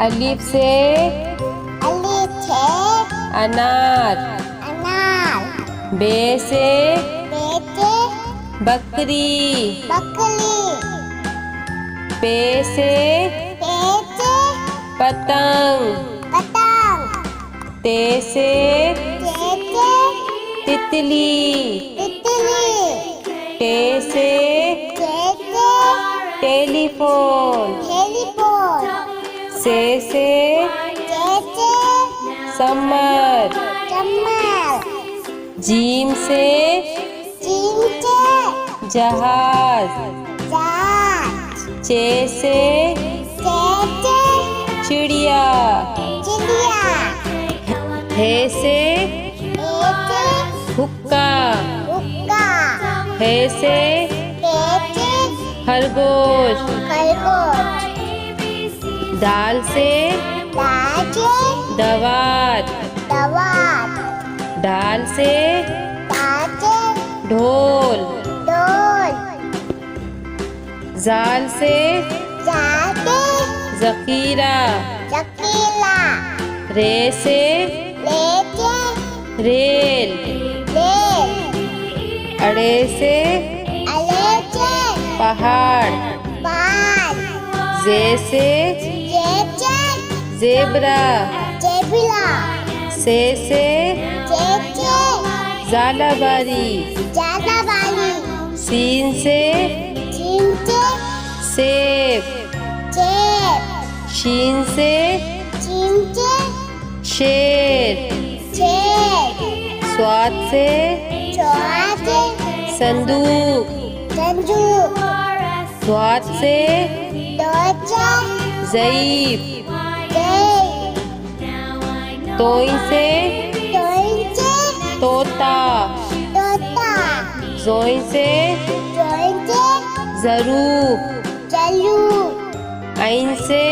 अलिफ से अनार। बे से बकरी। पे से पतंग। ते से तितली। टे से टेलीफोन। से समर। जीम से जहाज। चे से चिड़िया। हे से हुक्का। हे से खरगोश। दाल से दवात। दाल से ढोल। जाल से जखीरा। रे से रेल। अड़े से पहाड़। जे से जेबरा। से जालाबारी। सीन से सेब। शीन से शेर। स्वाद से संदूक। स्वाद से ज़ईफ। तोइन से तोता। ज़ोइन से ज़रूफ। आइन से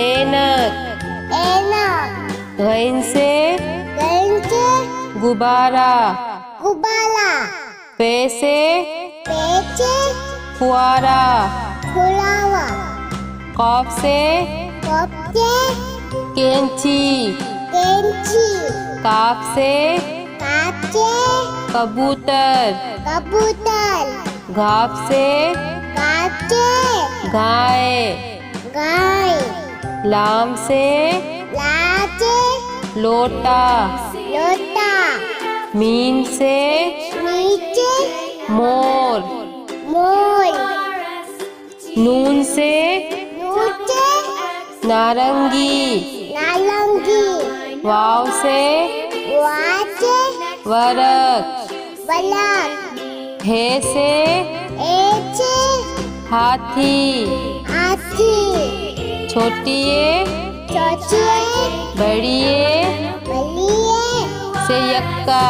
ऐनक। गैन से गुब्बारा। पे से फुआरा। कॉफ से कैंची। काफ से कबूतर। घाफ से गाय। लाम से लोटा। मीम से मोर। नून से नारंगी। वाव से वरक। हे से हाथी। छोटिए बड़िए से यक्का।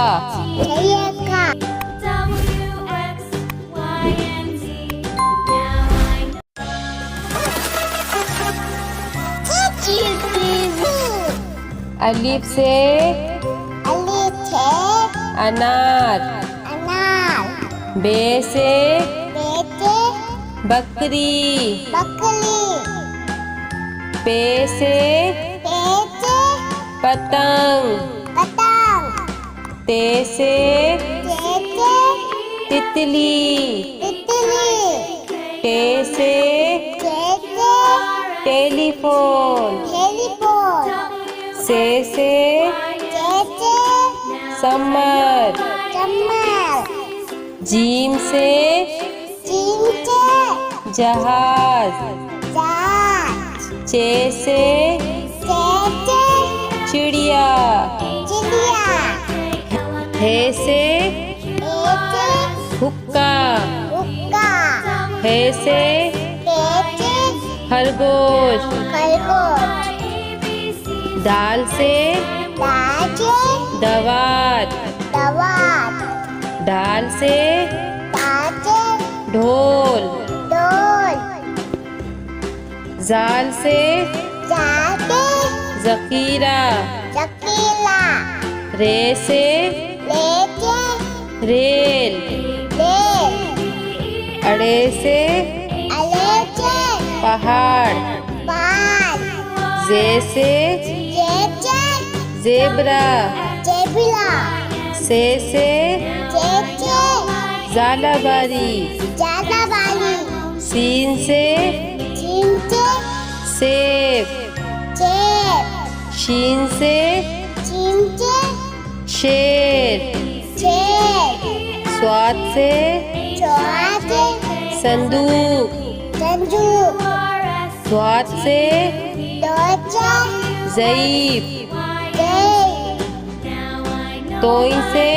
अलिफ से अनार। बे से बकरी। पे से पतंग। ते से तितली। टे से टेलीफोन। से समर। जीम से जहाज। चे से चिड़िया। हे से हुक्का। हे से खरगोश। दाल से दवात। दाल से ढोल। जाल से जखीरा। रे से रेल। अड़े से पहाड़। जे से जेब्रा, से झालाबारी, सीन से सेब, शीन से शेर, स्वाद से संदूक, द्वात से ज़ईफ, तोइन से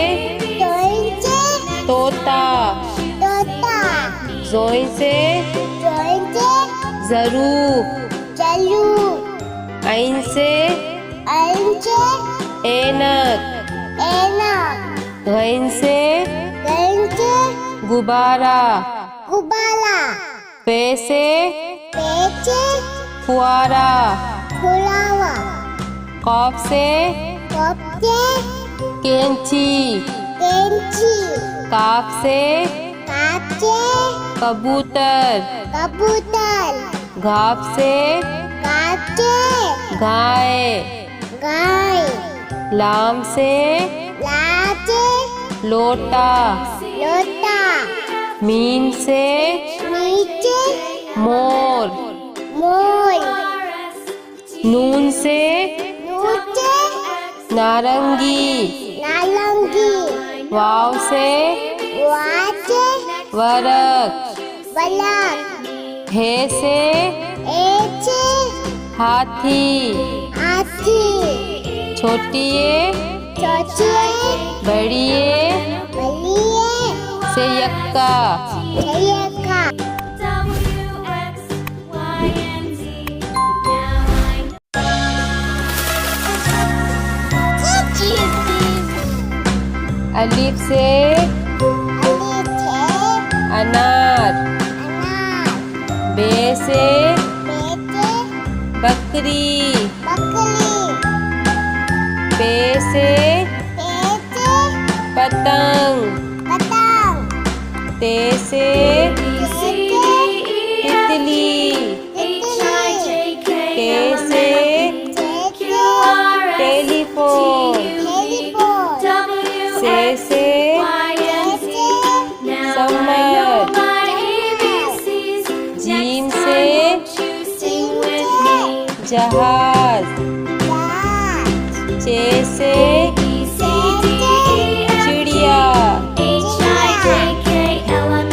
तोता, ज़ोइन से ज़रूफ, ऐन से ऐनक, गैन से गुब्बारा, पे से फुआरा, कॉफ से कैंची, काफ से कबूतर, घाफ से गाय, लाम से लोटा, मीम से मोर, नून से नारंगी, वाव से वरक, हे से हाथी, छोटिए बड़िए से यक्का, अलिफ से अनार, बे से बकरी, पे से पतंग, ते से तितली, के से टेलीफोन, से सम्मत, जीम से जहाज, चे से चिड़िया,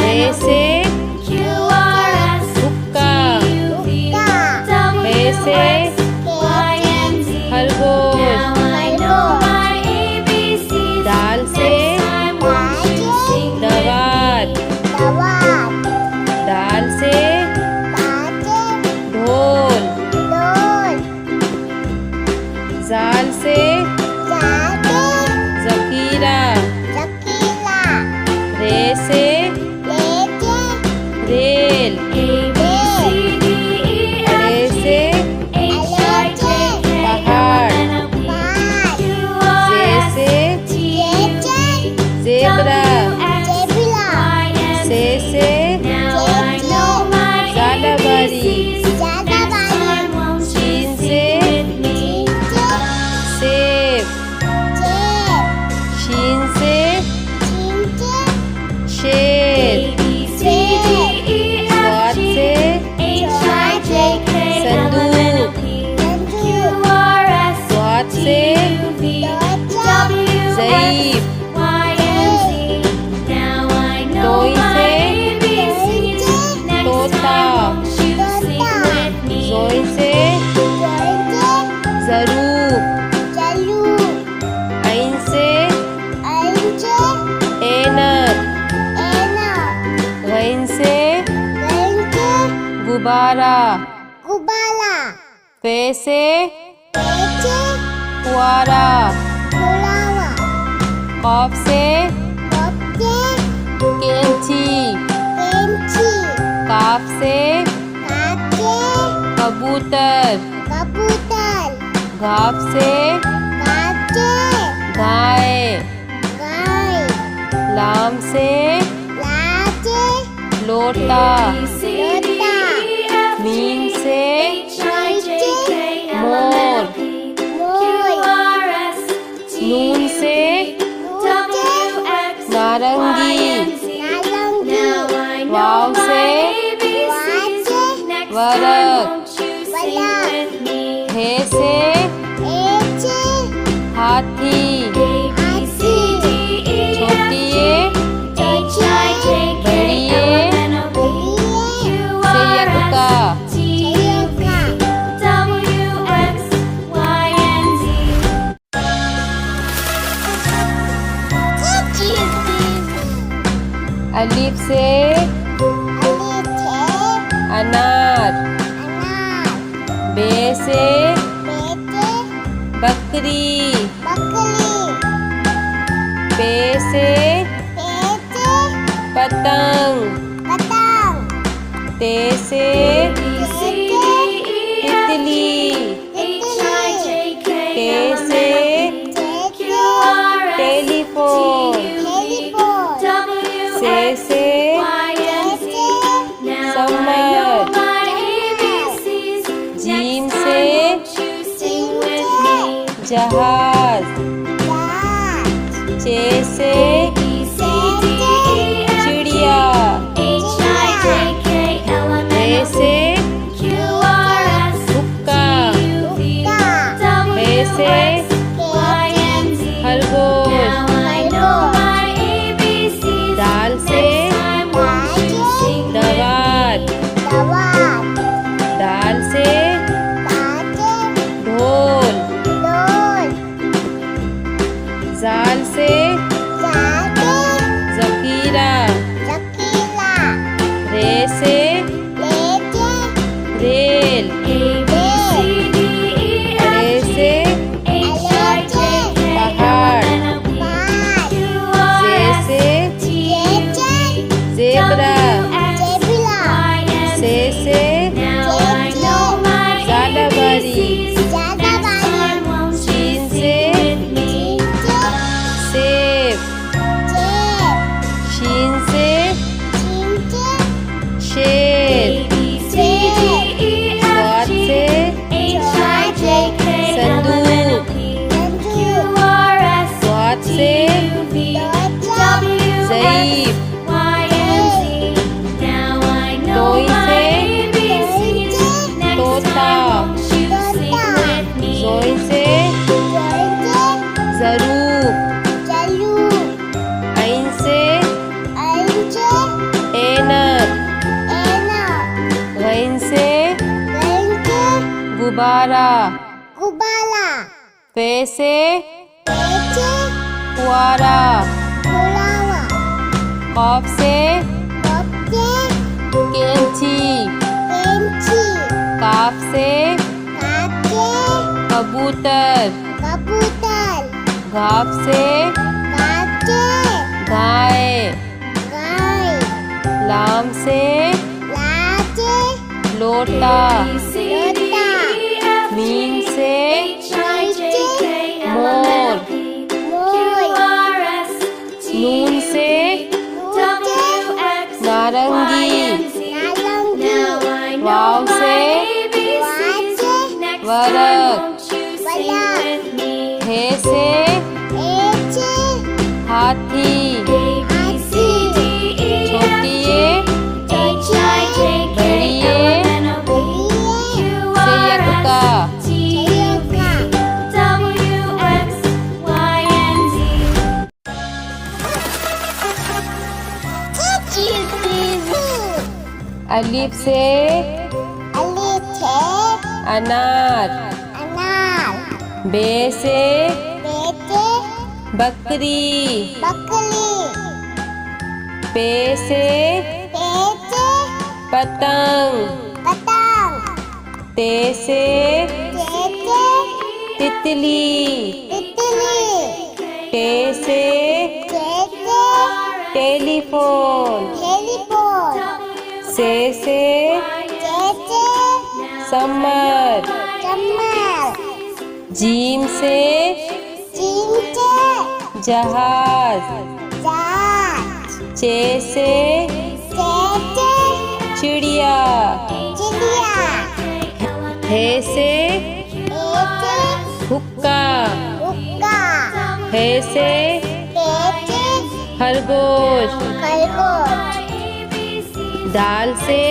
ए से हुक्का, हे से खरगोश, दाल से दवात, दाल से ढोल, जाल से ज़खीरा, रे से रेल, अरे से पहाड़, जे से ज़ेब्रा, से झालाबारी, शीन से सेब, शीन से शेर, स्वाद से संदूक, द्वात से ज़ईफ, तोइन से तोता, ज़ोइन से ज़रूफ, ऐन से ऐनक, गैन से गुब्बारा, पे से फुआरा, कॉफ से कैंची, काफ से कबूतर, घाफ से गाय, लाम से लोटा, मीम से मोर, वरक हे से हाथी छोटी ए बड़ी ए संयुक्ता अलिफ से अनार बे से बकरी पे से पतंग ते से तितली टे से टेलीफोन से समर जीम से जहाज चे से चिड़िया ए से हुक्का ए से खरगोश दाल से दवात दाल से ढोल जाल से जकीरा रे से रेल रे से पहाड़ जे से ज़ेब्रा से ज़ालाबारी शीन से सेब शीन से शेर स्वाद से संदूक स्वाद से ज़ईफ़ तोई से तोता ज़ोई से ज़रूफ ऐन से ऐनक गैन से गुब्बारा फे से फुआरा क़ाफ से कैंची काफ से कबूतर घाफ से गाय लाम से लोटा मीम से मोर नून से नारंगी वाव से वरक हे से हाथी छोटी ए बड़ी ए संयुक्ता अलिफ से अनार बे से बकरी पे से पतंग ते से तितली टे से टेलीफोन से समर जीम से जहाज चे से चिड़िया हे से हुक्का हे से खरगोश दाल से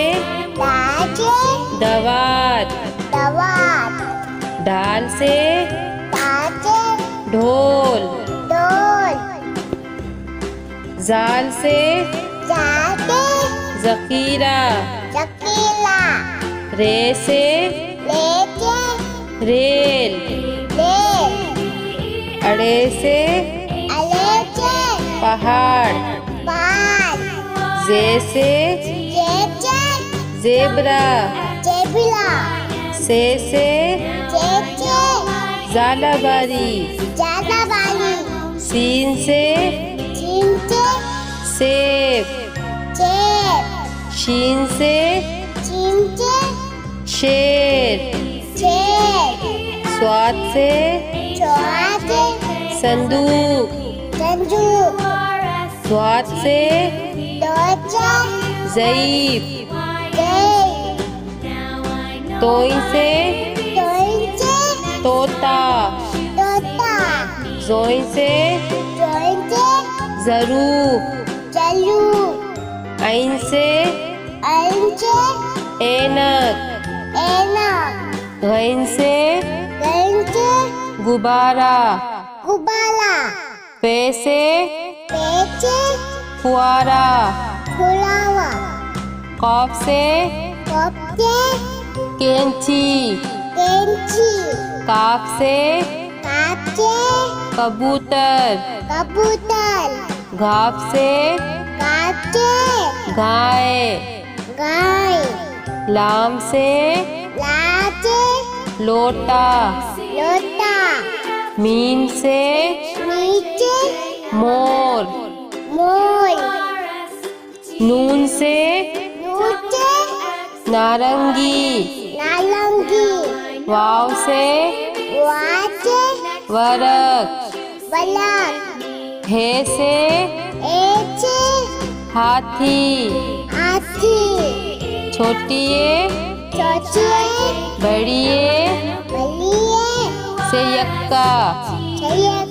दवात। दवात। ढाल से ताजे। ढोल। ढोल। जाल से जाके। जखीरा। जकीला। रे से लेके। रेल। रेल। अड़े से अलेके। पहाड़। पहाड़। जे से जेजे। जेबरा। जेबिला। से जेजे। जालाबारी। जालाबाली। सीन से चिंचे। सेब। चेप। शीन से चिंचे। शेर। चेप। स्वाद से चौहाजे। संदूक। संजू। स्वाद से दोचा। ज़ईफ। जय। तोई से तोइंचे। तोता। तोता। जोई से जोइंचे। ज़रूफ। जलू। ऐन से अंचे। ऐनक। ऐनक। गैन से गंचे। गुब्बारा। गुब्बारा। पे से पेचे। फुआरा। फुलावा। कॉफ से कपचे। कैंची। कैंची। काफ से काचे। कबूतर। कबूतर। घाप से काचे। गाय। गाय। लाम से लाचे। लोटा। लोटा। मीम से नीचे। मोर। मोर। नून से नूचे। नारंगी। नारंगी। वाव से वाचे। वरक। बलक। हे से एचे। हाथी। हाथी। छोटिए चौचिए। बड़िए बलिए। से यक्का। चाहिए